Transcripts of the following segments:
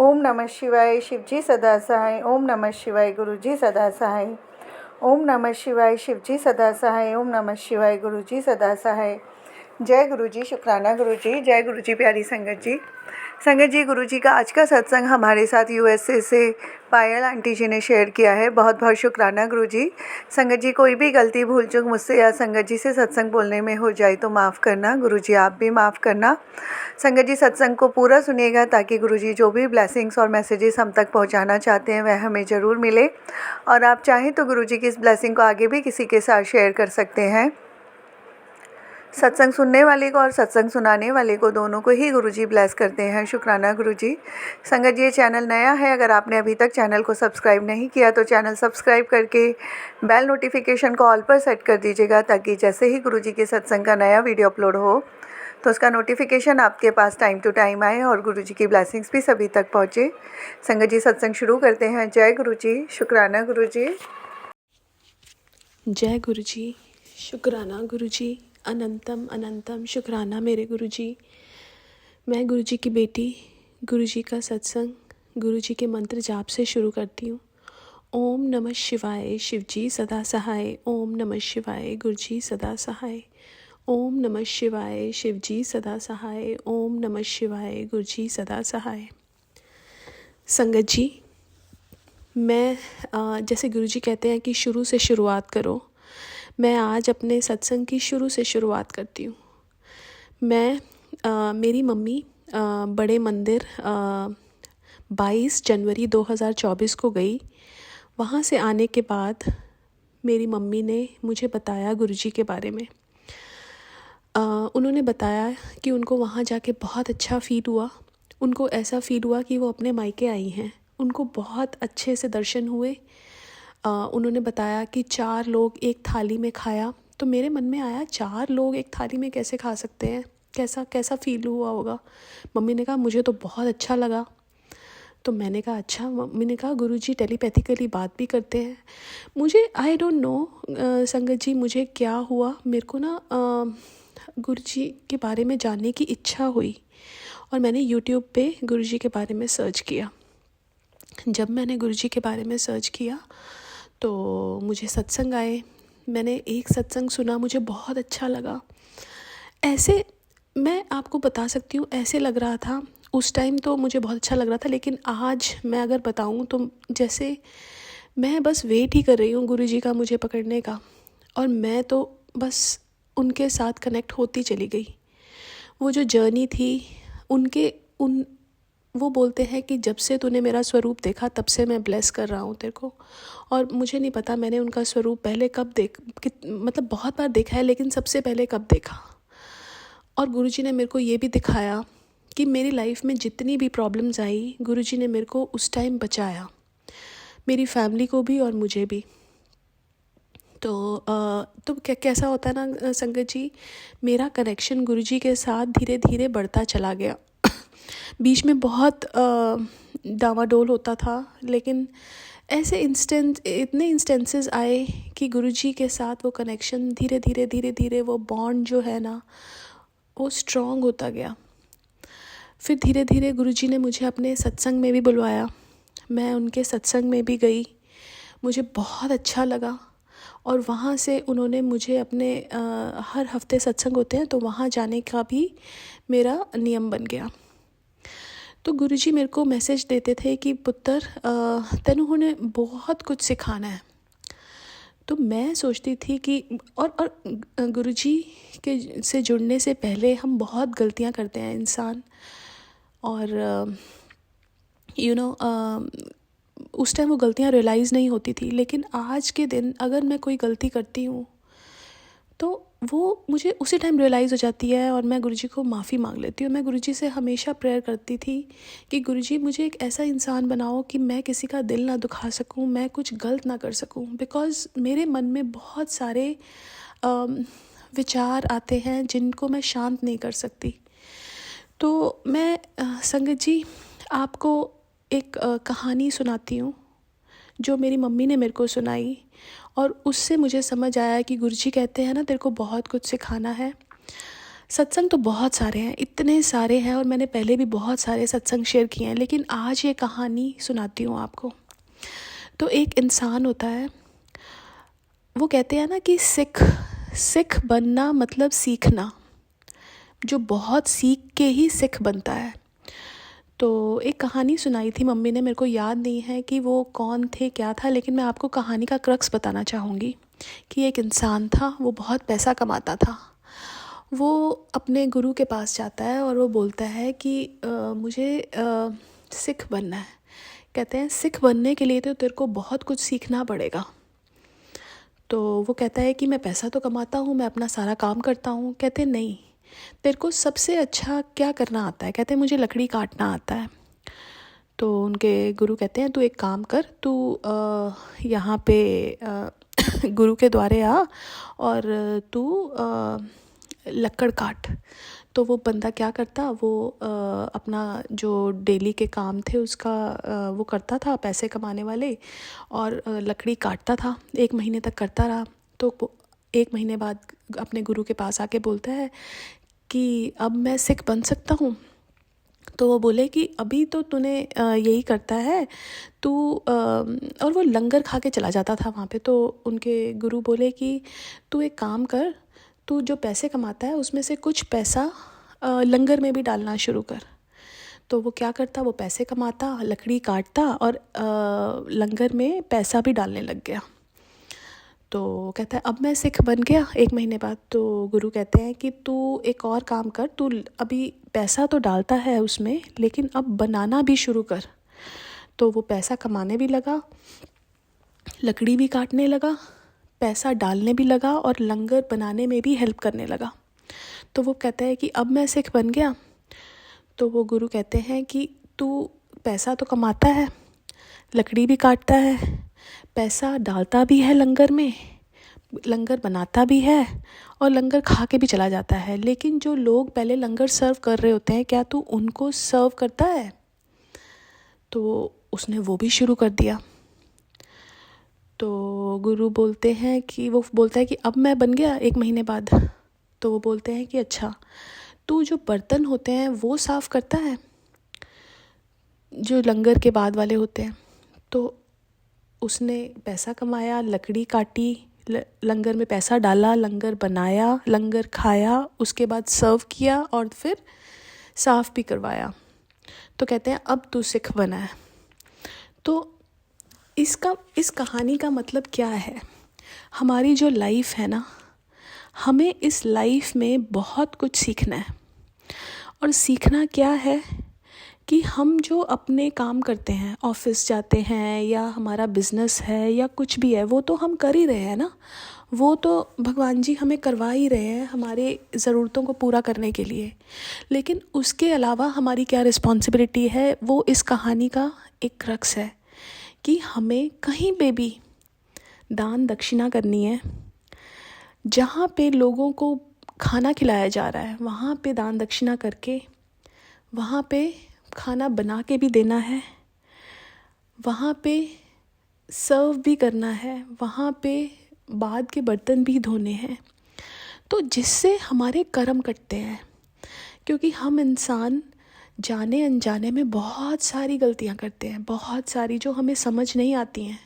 ओम नमः शिवाय शिवजी सदा सहाय। ओम नमः शिवाय गुरुजी सदा सहाय। ओम नमः शिवाय शिवजी सदा सहाय। ओम नमः शिवाय गुरुजी सदा सहाय। जय गुरुजी, शुक्राना गुरुजी। जय गुरुजी प्यारी संगत जी। संगत जी, गुरुजी का आज का सत्संग हमारे साथ यूएसए से पायल आंटी जी ने शेयर किया है। बहुत बहुत शुक्राना गुरुजी। संगत जी, कोई भी गलती भूल चूक मुझसे या संगत जी से सत्संग बोलने में हो जाए तो माफ़ करना गुरुजी, आप भी माफ़ करना। संगत जी, सत्संग को पूरा सुनिएगा ताकि गुरुजी जो भी ब्लेसिंग्स और मैसेजेस हम तक पहुंचाना चाहते हैं वह हमें ज़रूर मिले। और आप चाहें तो गुरुजी की इस ब्लेसिंग को आगे भी किसी के साथ शेयर कर सकते हैं। सत्संग सुनने वाले को और सत्संग सुनाने वाले को दोनों को ही गुरुजी ब्लेस करते हैं। शुक्राना गुरुजी। संगत जी, ये चैनल नया है, अगर आपने अभी तक चैनल को सब्सक्राइब नहीं किया तो चैनल सब्सक्राइब करके बेल नोटिफिकेशन को ऑल पर सेट कर दीजिएगा ताकि जैसे ही गुरुजी के सत्संग का नया वीडियो अपलोड हो तो उसका नोटिफिकेशन आपके पास टाइम टू टाइम आए और गुरुजी की ब्लेसिंग्स भी सभी तक पहुँचे। संगत जी, सत्संग शुरू करते हैं। जय गुरुजी, शुक्राना गुरुजी। जय गुरुजी, शुक्राना गुरुजी। अनंतम अनंतम शुक्राना मेरे गुरुजी। मैं गुरुजी की बेटी गुरुजी का सत्संग गुरुजी के मंत्र जाप से शुरू करती हूँ। ओम नमः शिवाय शिवजी सदा सहाय। ओम नमः शिवाय गुरुजी सदा सहाय। ओम नमः शिवाय शिवजी सदा सहाय। ओम नमः शिवाय गुरुजी सदा सहाय। संगत जी, मैं जैसे गुरुजी कहते हैं कि शुरू से शुरुआत करो, मैं आज अपने सत्संग की शुरू से शुरुआत करती हूँ। मेरी मम्मी बड़े मंदिर 22 जनवरी 2024 को गई। वहाँ से आने के बाद मेरी मम्मी ने मुझे बताया गुरुजी के बारे में। उन्होंने बताया कि उनको वहाँ जाके बहुत अच्छा फ़ील हुआ। उनको ऐसा फ़ील हुआ कि वो अपने मायके आई हैं। उनको बहुत अच्छे से दर्शन हुए। उन्होंने बताया कि 4 लोग एक थाली में खाया। तो मेरे मन में आया, 4 लोग एक थाली में कैसे खा सकते हैं, कैसा फ़ील हुआ होगा। मम्मी ने कहा मुझे तो बहुत अच्छा लगा। तो मैंने कहा अच्छा। मम्मी ने कहा गुरुजी टेलीपैथिकली बात भी करते हैं। मुझे आई डोंट नो संगत जी मुझे क्या हुआ, मेरे को ना गुरुजी के बारे में जानने की इच्छा हुई और मैंने यूट्यूब पे गुरुजी के बारे में सर्च किया। जब मैंने गुरुजी के बारे में सर्च किया तो मुझे सत्संग आए। मैंने एक सत्संग सुना, मुझे बहुत अच्छा लगा। ऐसे मैं आपको बता सकती हूँ, ऐसे लग रहा था उस टाइम, तो मुझे बहुत अच्छा लग रहा था। लेकिन आज मैं अगर बताऊँ तो जैसे मैं बस वेट ही कर रही हूँ गुरुजी का मुझे पकड़ने का, और मैं तो बस उनके साथ कनेक्ट होती चली गई। वो जो जर्नी थी वो बोलते हैं कि जब से तूने मेरा स्वरूप देखा तब से मैं ब्लेस कर रहा हूँ तेरे को। और मुझे नहीं पता मैंने उनका स्वरूप पहले कब मतलब बहुत बार देखा है, लेकिन सबसे पहले कब देखा। और गुरुजी ने मेरे को ये भी दिखाया कि मेरी लाइफ में जितनी भी प्रॉब्लम्स आई, गुरुजी ने मेरे को उस टाइम बचाया, मेरी फैमिली को भी और मुझे भी। तो कैसा होता है ना संगत जी, मेरा कनेक्शन गुरुजी के साथ धीरे धीरे बढ़ता चला गया। बीच में बहुत डावाडोल होता था, लेकिन ऐसे इतने इंस्टेंसेस आए कि गुरुजी के साथ वो कनेक्शन धीरे धीरे वो बॉन्ड जो है ना वो स्ट्रॉन्ग होता गया। फिर धीरे धीरे गुरुजी ने मुझे अपने सत्संग में भी बुलवाया। मैं उनके सत्संग में भी गई, मुझे बहुत अच्छा लगा। और वहाँ से उन्होंने मुझे अपने हर हफ्ते सत्संग होते हैं तो वहाँ जाने का भी मेरा नियम बन गया। तो गुरुजी मेरे को मैसेज देते थे कि पुत्र तेनू हुणे बहुत कुछ सिखाना है। तो मैं सोचती थी कि और गुरुजी के से जुड़ने से पहले हम बहुत गलतियां करते हैं इंसान। और उस टाइम वो गलतियां रियलाइज़ नहीं होती थी, लेकिन आज के दिन अगर मैं कोई गलती करती हूँ तो वो मुझे उसी टाइम रियलाइज़ हो जाती है और मैं गुरुजी को माफ़ी मांग लेती हूँ। मैं गुरुजी से हमेशा प्रेयर करती थी कि गुरुजी मुझे एक ऐसा इंसान बनाओ कि मैं किसी का दिल ना दुखा सकूँ, मैं कुछ गलत ना कर सकूँ। बिकॉज़ मेरे मन में बहुत सारे विचार आते हैं जिनको मैं शांत नहीं कर सकती। तो मैं संगत जी आपको एक कहानी सुनाती हूँ जो मेरी मम्मी ने मेरे को सुनाई, और उससे मुझे समझ आया कि गुरुजी कहते हैं ना तेरे को बहुत कुछ सिखाना है। सत्संग तो बहुत सारे हैं, इतने सारे हैं, और मैंने पहले भी बहुत सारे सत्संग शेयर किए हैं, लेकिन आज ये कहानी सुनाती हूँ आपको। तो एक इंसान होता है, वो कहते हैं ना कि सिख बनना मतलब सीखना, जो बहुत सीख के ही सिख बनता है। तो एक कहानी सुनाई थी मम्मी ने, मेरे को याद नहीं है कि वो कौन थे, क्या था, लेकिन मैं आपको कहानी का क्रक्स बताना चाहूँगी कि एक इंसान था, वो बहुत पैसा कमाता था। वो अपने गुरु के पास जाता है और वो बोलता है कि मुझे सिख बनना है। कहते हैं सिख बनने के लिए तो तेरे को बहुत कुछ सीखना पड़ेगा। तो वो कहता है कि मैं पैसा तो कमाता हूँ, मैं अपना सारा काम करता हूँ। कहते हैं नहीं, तेरे को सबसे अच्छा क्या करना आता है? कहते हैं मुझे लकड़ी काटना आता है। तो उनके गुरु कहते हैं तू एक काम कर, तू यहाँ पे गुरु के द्वारे आ और तू लकड़ काट। तो वो बंदा क्या करता, वो अपना जो डेली के काम थे उसका वो करता था, पैसे कमाने वाले, और लकड़ी काटता था। 1 महीने तक करता रहा। तो 1 महीने बाद अपने गुरु के पास आके बोलता है कि अब मैं सिख बन सकता हूँ। तो वो बोले कि अभी तो तूने यही करता है तू, और वो लंगर खा के चला जाता था वहाँ पे। तो उनके गुरु बोले कि तू एक काम कर, तू जो पैसे कमाता है उसमें से कुछ पैसा लंगर में भी डालना शुरू कर। तो वो क्या करता, वो पैसे कमाता, लकड़ी काटता और लंगर में पैसा भी डालने लग गया। तो कहता है अब मैं सिख बन गया 1 महीने बाद। तो गुरु कहते हैं कि तू एक और काम कर, तू अभी पैसा तो डालता है उसमें, लेकिन अब बनाना भी शुरू कर। तो वो पैसा कमाने भी लगा, लकड़ी भी काटने लगा, पैसा डालने भी लगा और लंगर बनाने में भी हेल्प करने लगा। तो वो कहता है कि अब मैं सिख बन गया। तो वो गुरु कहते हैं कि तू पैसा तो कमाता है, लकड़ी भी काटता है, पैसा डालता भी है लंगर में, लंगर बनाता भी है और लंगर खा के भी चला जाता है, लेकिन जो लोग पहले लंगर सर्व कर रहे होते हैं, क्या तू उनको सर्व करता है? तो उसने वो भी शुरू कर दिया। तो गुरु बोलते हैं कि, वो बोलता है कि अब मैं बन गया 1 महीने बाद। तो वो बोलते हैं कि अच्छा, तू जो बर्तन होते हैं वो साफ़ करता है, जो लंगर के बाद वाले होते हैं। तो उसने पैसा कमाया, लकड़ी काटी, लंगर में पैसा डाला, लंगर बनाया, लंगर खाया, उसके बाद सर्व किया और फिर साफ़ भी करवाया। तो कहते हैं अब तू सिख बना है। तो इस कहानी का मतलब क्या है? हमारी जो लाइफ है ना, हमें इस लाइफ में बहुत कुछ सीखना है। और सीखना क्या है कि हम जो अपने काम करते हैं, ऑफिस जाते हैं या हमारा बिजनेस है या कुछ भी है, वो तो हम कर ही रहे हैं ना, वो तो भगवान जी हमें करवा ही रहे हैं हमारे ज़रूरतों को पूरा करने के लिए। लेकिन उसके अलावा हमारी क्या रिस्पॉन्सिबिलिटी है, वो इस कहानी का एक क्रक्स है कि हमें कहीं पे भी दान दक्षिणा करनी है। जहाँ पे लोगों को खाना खिलाया जा रहा है, वहाँ पे दान दक्षिणा करके, वहाँ पे खाना बना के भी देना है, वहाँ पे सर्व भी करना है, वहाँ पे बाद के बर्तन भी धोने हैं। तो जिससे हमारे कर्म कटते हैं, क्योंकि हम इंसान जाने अनजाने में बहुत सारी गलतियाँ करते हैं, बहुत सारी जो हमें समझ नहीं आती हैं।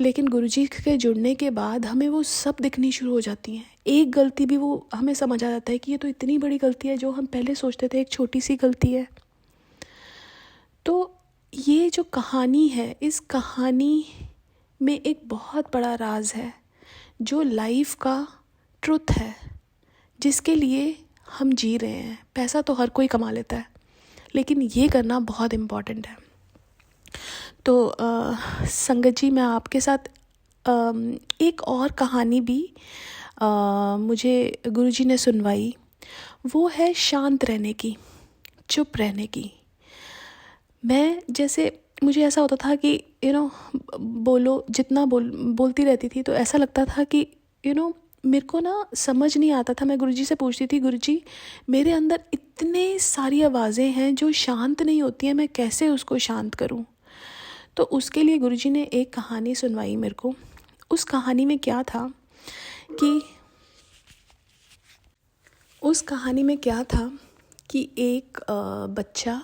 लेकिन गुरुजी के जुड़ने के बाद हमें वो सब दिखनी शुरू हो जाती हैं। एक गलती भी वो हमें समझ आ जाता है कि ये तो इतनी बड़ी गलती है, जो हम पहले सोचते थे एक छोटी सी गलती है। तो ये जो कहानी है, इस कहानी में एक बहुत बड़ा राज है, जो लाइफ का ट्रुथ है, जिसके लिए हम जी रहे हैं। पैसा तो हर कोई कमा लेता है, लेकिन ये करना बहुत इम्पॉर्टेंट है। तो संगत जी, मैं आपके साथ एक और कहानी भी मुझे गुरुजी ने सुनवाई। वो है शांत रहने की, चुप रहने की। मैं जैसे, मुझे ऐसा होता था कि बोलो, जितना बोलती रहती थी, तो ऐसा लगता था कि मेरे को ना समझ नहीं आता था। मैं गुरुजी से पूछती थी, गुरुजी मेरे अंदर इतने सारी आवाज़ें हैं जो शांत नहीं होती हैं, मैं कैसे उसको शांत करूं? तो उसके लिए गुरुजी ने एक कहानी सुनवाई मेरे को। उस कहानी में क्या था कि उस कहानी में क्या था कि एक बच्चा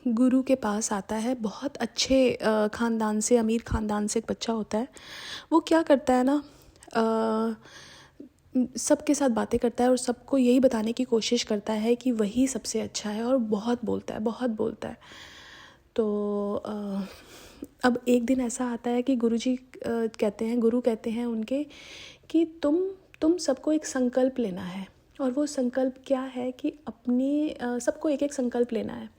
गुरु के पास आता है। बहुत अच्छे ख़ानदान से, अमीर ख़ानदान से एक बच्चा होता है। वो क्या करता है ना, सबके साथ बातें करता है और सबको यही बताने की कोशिश करता है कि वही सबसे अच्छा है, और बहुत बोलता है, बहुत बोलता है। तो अब एक दिन ऐसा आता है कि गुरु कहते हैं उनके कि तुम सबको एक संकल्प लेना है। और वो संकल्प क्या है कि सबको एक एक संकल्प लेना है।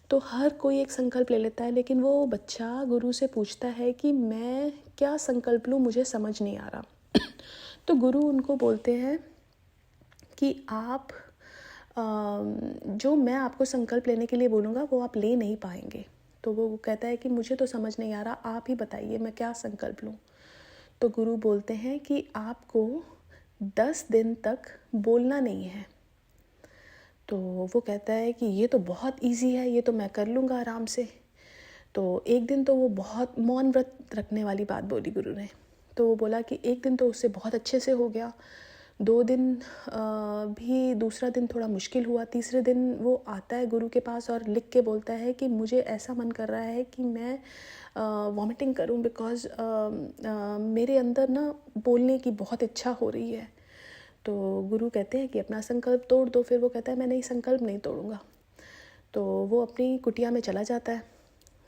तो हर कोई एक संकल्प ले लेता है, लेकिन वो बच्चा गुरु से पूछता है कि मैं क्या संकल्प लूँ, मुझे समझ नहीं आ रहा। तो गुरु उनको बोलते हैं कि आप जो मैं आपको संकल्प लेने के लिए बोलूँगा वो आप ले नहीं पाएंगे। तो वो कहता है कि मुझे तो समझ नहीं आ रहा, आप ही बताइए मैं क्या संकल्प लूँ। तो गुरु बोलते हैं कि आपको 10 दिन तक बोलना नहीं है। तो वो कहता है कि ये तो बहुत इजी है, ये तो मैं कर लूँगा आराम से। तो एक दिन तो वो बहुत मौन व्रत रखने वाली बात बोली गुरु ने। तो वो बोला कि एक दिन तो उससे बहुत अच्छे से हो गया, 2 दिन भी, दूसरा दिन थोड़ा मुश्किल हुआ, तीसरे दिन वो आता है गुरु के पास और लिख के बोलता है कि मुझे ऐसा मन कर रहा है कि मैं वॉमिटिंग करूं, बिकॉज़ मेरे अंदर ना बोलने की बहुत इच्छा हो रही है। तो गुरु कहते हैं कि अपना संकल्प तोड़ दो। फिर वो कहता है मैं नहीं, संकल्प नहीं तोड़ूंगा। तो वो अपनी कुटिया में चला जाता है।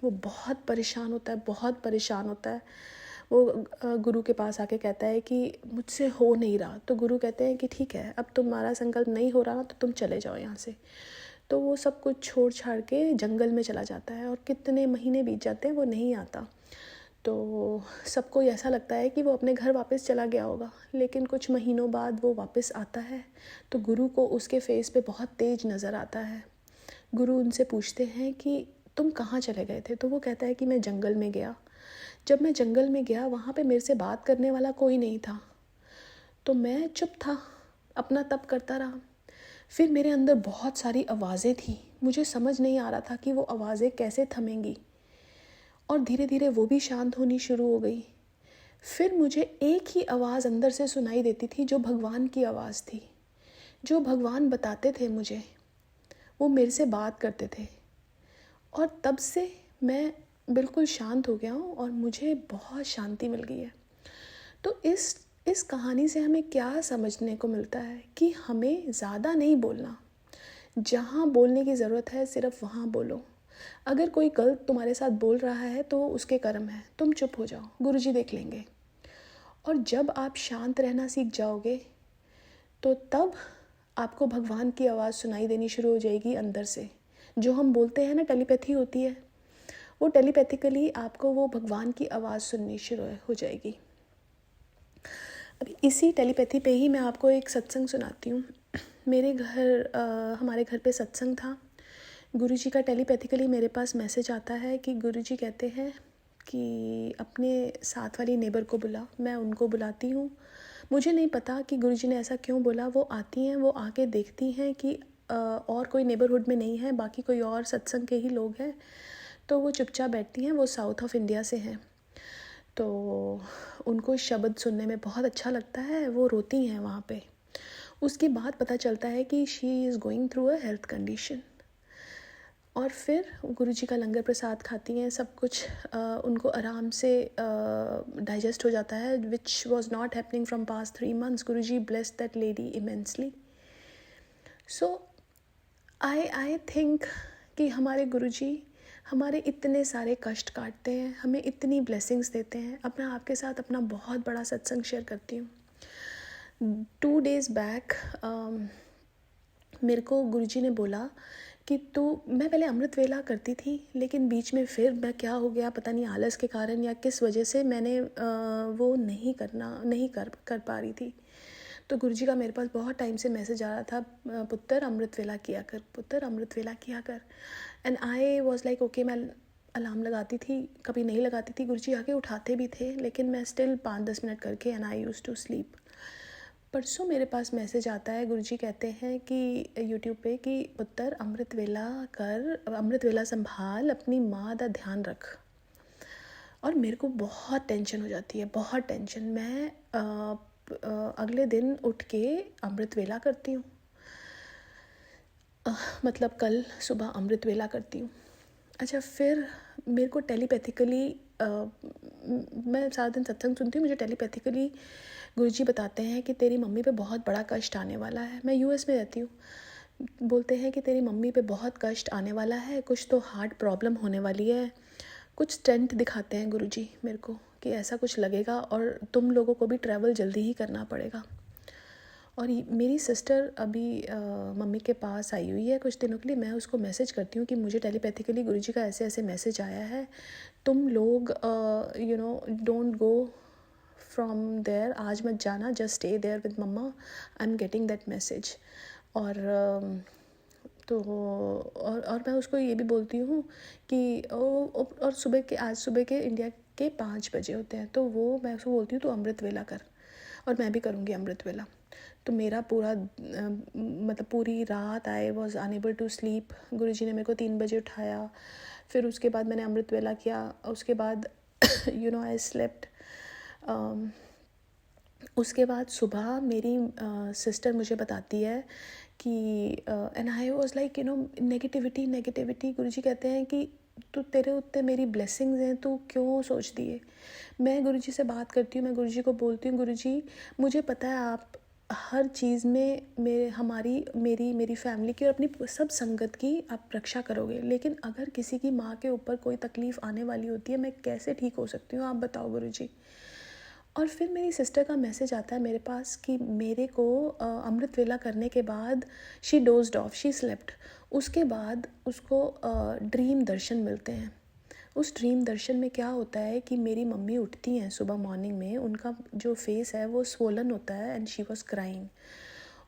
वो बहुत परेशान होता है, बहुत परेशान होता है। वो गुरु के पास आके कहता है कि मुझसे हो नहीं रहा। तो गुरु कहते हैं कि ठीक है, अब तुम्हारा संकल्प नहीं हो रहा तो तुम चले जाओ यहाँ से। तो वो सब कुछ छोड़ छाड़ के जंगल में चला जाता है और कितने महीने बीत जाते हैं, वो नहीं आता। तो सबको ऐसा लगता है कि वो अपने घर वापस चला गया होगा, लेकिन कुछ महीनों बाद वो वापस आता है। तो गुरु को उसके फेस पे बहुत तेज नज़र आता है। गुरु उनसे पूछते हैं कि तुम कहाँ चले गए थे? तो वो कहता है कि मैं जंगल में गया। जब मैं जंगल में गया वहाँ पे मेरे से बात करने वाला कोई नहीं था, तो मैं चुप था, अपना तप करता रहा। फिर मेरे अंदर बहुत सारी आवाज़ें थी, मुझे समझ नहीं आ रहा था कि वो आवाज़ें कैसे थमेंगी, और धीरे धीरे वो भी शांत होनी शुरू हो गई। फिर मुझे एक ही आवाज़ अंदर से सुनाई देती थी, जो भगवान की आवाज़ थी, जो भगवान बताते थे मुझे, वो मेरे से बात करते थे। और तब से मैं बिल्कुल शांत हो गया हूँ और मुझे बहुत शांति मिल गई है। तो इस कहानी से हमें क्या समझने को मिलता है कि हमें ज़्यादा नहीं बोलना, जहाँ बोलने की ज़रूरत है सिर्फ वहाँ बोलो। अगर कोई गलत तुम्हारे साथ बोल रहा है तो उसके कर्म है, तुम चुप हो जाओ, गुरुजी देख लेंगे। और जब आप शांत रहना सीख जाओगे तो तब आपको भगवान की आवाज़ सुनाई देनी शुरू हो जाएगी अंदर से। जो हम बोलते हैं ना, टेलीपैथी होती है, वो टेलीपैथिकली आपको वो भगवान की आवाज़ सुननी शुरू हो जाएगी। अभी इसी टेलीपैथी पे ही मैं आपको एक सत्संग सुनाती हूँ। हमारे घर पे सत्संग था। गुरुजी का टेलीपैथिकली मेरे पास मैसेज आता है कि गुरुजी कहते हैं कि अपने साथ वाली नेबर को बुला। मैं उनको बुलाती हूँ। मुझे नहीं पता कि गुरुजी ने ऐसा क्यों बोला। वो आती हैं, वो आके देखती हैं कि और कोई नेबरहुड में नहीं है, बाकी कोई और सत्संग के ही लोग हैं। तो वो चुपचाप बैठती हैं। वो साउथ ऑफ इंडिया से हैं, तो उनको शब्द सुनने में बहुत अच्छा लगता है। वो रोती हैं वहाँ पे। उसके बाद पता चलता है कि she is going through a health condition. और फिर गुरुजी का लंगर प्रसाद खाती हैं, सब कुछ उनको आराम से डाइजेस्ट हो जाता है, which was not happening from past 3 months. Guruji blessed that lady immensely. So I think कि हमारे गुरुजी हमारे इतने सारे कष्ट काटते हैं, हमें इतनी ब्लेसिंग्स देते हैं। अब मैं आपके साथ अपना बहुत बड़ा सत्संग शेयर करती हूँ। 2 days बैक मेरे को गुरुजी ने बोला कि मैं पहले अमृत वेला करती थी, लेकिन बीच में फिर मैं क्या हो गया पता नहीं, आलस के कारण या किस वजह से मैंने वो नहीं कर पा रही थी। तो गुरुजी का मेरे पास बहुत टाइम से मैसेज आ रहा था, पुत्र अमृत वेला किया कर, पुत्र अमृत वेला किया कर। And I was like okay. मैं अलार्म लगाती थी, कभी नहीं लगाती थी, गुरुजी आके उठाते भी थे, लेकिन मैं स्टिल 5-10 मिनट करके and I used to sleep. परसों मेरे पास मैसेज आता है, गुरुजी कहते हैं कि यूट्यूब पे कि पुत्र अमृत वेला कर, अमृत वेला संभाल, अपनी माँ का ध्यान रख। और मेरे को बहुत टेंशन हो जाती है, बहुत टेंशन। मैं अगले दिन उठ के अमृत वेला करती हूँ। मतलब कल सुबह अमृत वेला करती हूँ। अच्छा, फिर मेरे को टेलीपैथिकली मैं सारा दिन सत्संग सुनती हूँ, मुझे टेलीपैथिकली गुरुजी बताते हैं कि तेरी मम्मी पे बहुत बड़ा कष्ट आने वाला है। मैं यूएस में रहती हूँ। बोलते हैं कि तेरी मम्मी पे बहुत कष्ट आने वाला है, कुछ तो हार्ट प्रॉब्लम होने वाली है। कुछ स्टेंट दिखाते हैं गुरुजी मेरे को कि ऐसा कुछ लगेगा और तुम लोगों को भी ट्रैवल जल्दी ही करना पड़ेगा। और मेरी सिस्टर अभी मम्मी के पास आई हुई है कुछ दिनों के लिए। मैं उसको मैसेज करती हूँ कि मुझे टेलीपैथिकली गुरुजी का ऐसे ऐसे मैसेज आया है, तुम लोग डोंट गो फ्रॉम देयर, आज मत जाना, just stay there with mama, I am getting that message. और और मैं उसको ये भी बोलती हूँ कि और आज सुबह के इंडिया के 5 बजे होते हैं, तो मैं उसको बोलती हूँ तो अमृत वेला कर, और मैं भी करूँगी अमृत वेला। तो मेरा पूरा मतलब पूरी रात I was unable to sleep. Guruji ने मेरे को 3 बजे उठाया, फिर उसके बाद मैंने अमृत वेला किया। उसके बाद आई स्लेप्ट। उसके बाद सुबह मेरी सिस्टर मुझे बताती है कि and I was like negativity. Guruji कहते हैं कि तो तेरे उत्ते मेरी ब्लेसिंग्स हैं, तू क्यों सोचती है। मैं गुरुजी से बात करती हूँ, मैं गुरुजी को बोलती हूँ, गुरुजी मुझे पता है आप हर चीज़ में मेरी फैमिली की और अपनी सब संगत की आप रक्षा करोगे, लेकिन अगर किसी की माँ के ऊपर कोई तकलीफ़ आने वाली होती है, मैं कैसे ठीक हो सकती हूँ, आप बताओ गुरुजी। और फिर मेरी सिस्टर का मैसेज आता है मेरे पास कि मेरे को अमृत वेला करने के बाद she dozed of, she slept. उसके बाद उसको ड्रीम दर्शन मिलते हैं। उस ड्रीम दर्शन में क्या होता है कि मेरी मम्मी उठती हैं सुबह मॉर्निंग में, उनका जो फेस है वो स्वोलन होता है एंड शी वॉज क्राइंग।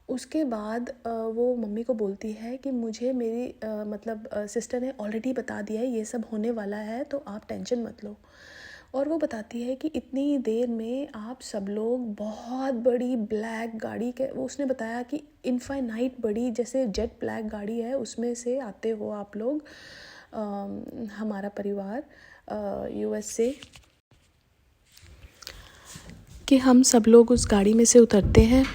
उसके बाद वो मम्मी को बोलती है कि मुझे मेरी सिस्टर ने ऑलरेडी बता दिया है ये सब होने वाला है, तो आप टेंशन मत लो। और वो बताती है कि इतनी देर में आप सब लोग बहुत बड़ी ब्लैक गाड़ी के, वो उसने बताया कि इनफाइनाइट बड़ी जैसे जेट ब्लैक गाड़ी है, उसमें से आते हो आप लोग, हमारा परिवार यूएस से, कि हम सब लोग उस गाड़ी में से उतरते हैं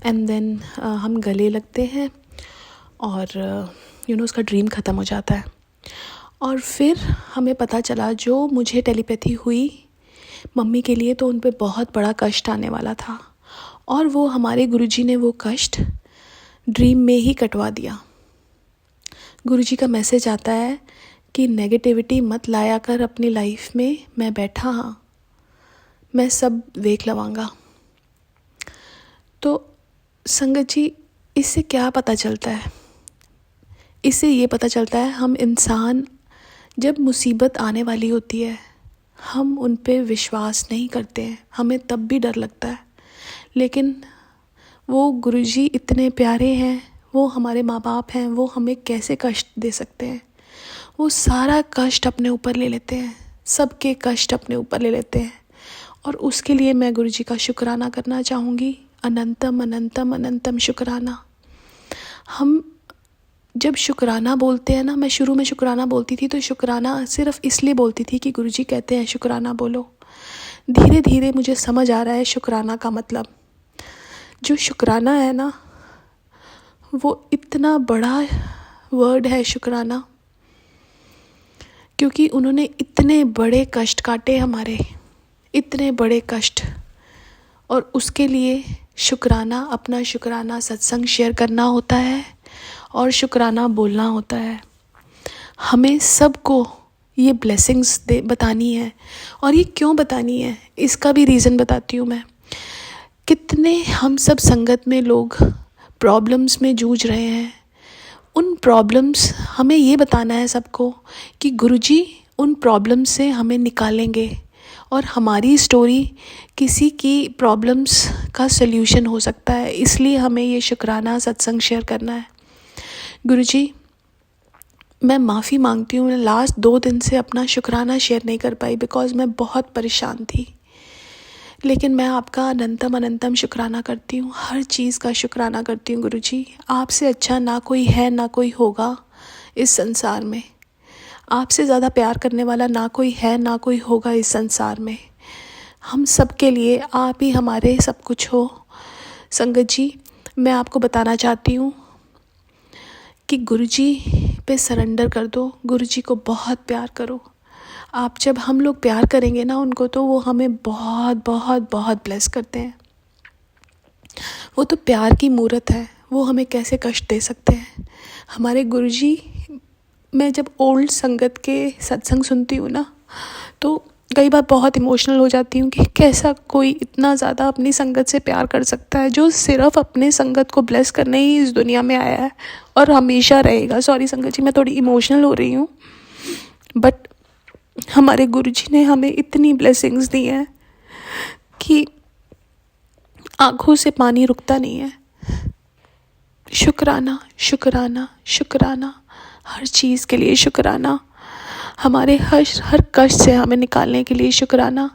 एंड देन हम गले लगते हैं और उसका ड्रीम ख़त्म हो जाता है। और फिर हमें पता चला जो मुझे टेलीपैथी हुई मम्मी के लिए, तो उन पे बहुत बड़ा कष्ट आने वाला था, और वो हमारे गुरुजी ने वो कष्ट ड्रीम में ही कटवा दिया। गुरुजी का मैसेज आता है कि नेगेटिविटी मत लाया कर अपनी लाइफ में, मैं बैठा हाँ, मैं सब देख लवांगा। तो संगत जी, इससे क्या पता चलता है? इससे ये पता चलता है हम इंसान जब मुसीबत आने वाली होती है हम उन पे विश्वास नहीं करते हैं, हमें तब भी डर लगता है, लेकिन वो गुरुजी इतने प्यारे हैं, वो हमारे माँ बाप हैं, वो हमें कैसे कष्ट दे सकते हैं। वो सारा कष्ट अपने ऊपर ले लेते हैं, सबके कष्ट अपने ऊपर ले लेते हैं, और उसके लिए मैं गुरुजी का शुक्राना करना चाहूँगी। अनंतम अनंतम अनंतम शुक्राना। हम जब शुक्राना बोलते हैं ना, मैं शुरू में शुक्राना बोलती थी तो शुक्राना सिर्फ इसलिए बोलती थी कि गुरुजी कहते हैं शुक्राना बोलो। धीरे धीरे मुझे समझ आ रहा है शुक्राना का मतलब। जो शुक्राना है ना, वो इतना बड़ा वर्ड है शुक्राना, क्योंकि उन्होंने इतने बड़े कष्ट काटे हमारे, इतने बड़े कष्ट, और उसके लिए शुक्राना, अपना शुक्राना सत्संग शेयर करना होता है और शुक्राना बोलना होता है। हमें सबको ये ब्लेसिंग्स बतानी है, और ये क्यों बतानी है इसका भी रीज़न बताती हूँ मैं। कितने हम सब संगत में लोग प्रॉब्लम्स में जूझ रहे हैं, उन प्रॉब्लम्स हमें ये बताना है सबको कि गुरुजी उन प्रॉब्लम्स से हमें निकालेंगे, और हमारी स्टोरी किसी की प्रॉब्लम्स का सल्यूशन हो सकता है। इसलिए हमें ये शुक्राना सत्संग शेयर करना है। गुरुजी, मैं माफ़ी मांगती हूँ, मैं लास्ट 2 दिन से अपना शुक्राना शेयर नहीं कर पाई बिकॉज़ मैं बहुत परेशान थी, लेकिन मैं आपका अनंतम अनंतम शुक्राना करती हूँ, हर चीज़ का शुक्राना करती हूँ। गुरुजी, आपसे अच्छा ना कोई है ना कोई होगा इस संसार में, आपसे ज़्यादा प्यार करने वाला ना कोई है ना कोई होगा इस संसार में। हम सब के लिए आप ही हमारे सब कुछ हो। संगत जी, मैं आपको बताना चाहती हूँ कि गुरुजी पे सरेंडर कर दो, गुरुजी को बहुत प्यार करो। आप जब हम लोग प्यार करेंगे ना उनको, तो वो हमें बहुत बहुत बहुत ब्लेस करते हैं। वो तो प्यार की मूरत है, वो हमें कैसे कष्ट दे सकते हैं। हमारे गुरुजी, मैं जब ओल्ड संगत के सत्संग सुनती हूँ ना, तो कई बार बहुत इमोशनल हो जाती हूँ कि कैसा कोई इतना ज़्यादा अपनी संगत से प्यार कर सकता है, जो सिर्फ़ अपने संगत को ब्लेस करने ही इस दुनिया में आया है और हमेशा रहेगा। सॉरी संगत जी, मैं थोड़ी इमोशनल हो रही हूँ, बट हमारे गुरुजी ने हमें इतनी ब्लेसिंग्स दी हैं कि आँखों से पानी रुकता नहीं है। शुक्राना शुक्राना शुक्राना, हर चीज़ के लिए शुक्राना। हमारे हर कष्ट से हमें निकालने के लिए शुक्राना।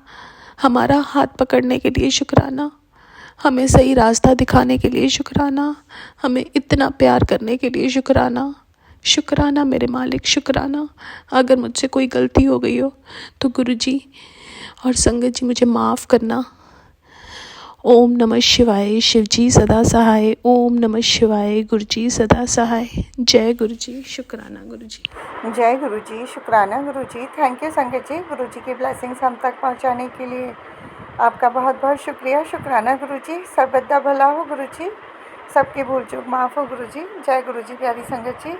हमारा हाथ पकड़ने के लिए शुक्राना। हमें सही रास्ता दिखाने के लिए शुक्राना। हमें इतना प्यार करने के लिए शुक्राना। शुक्राना मेरे मालिक, शुक्राना। अगर मुझसे कोई गलती हो गई हो तो गुरुजी और संगत जी मुझे माफ़ करना। ओम नमः शिवाय, शिवजी सदा सहाय। ओम नमः शिवाय, गुरुजी सदा सहाय। जय गुरुजी, शुक्राना गुरुजी। जय गुरुजी, शुक्राना गुरुजी। थैंक यू संगत जी, गुरुजी की ब्लेसिंग्स हम तक पहुंचाने के लिए आपका बहुत बहुत शुक्रिया। शुक्राना गुरुजी। सर्वदा भला हो गुरुजी, सबकी भूल चूक माफ़ हो गुरुजी। जय गुरुजी प्यारी संगत जी।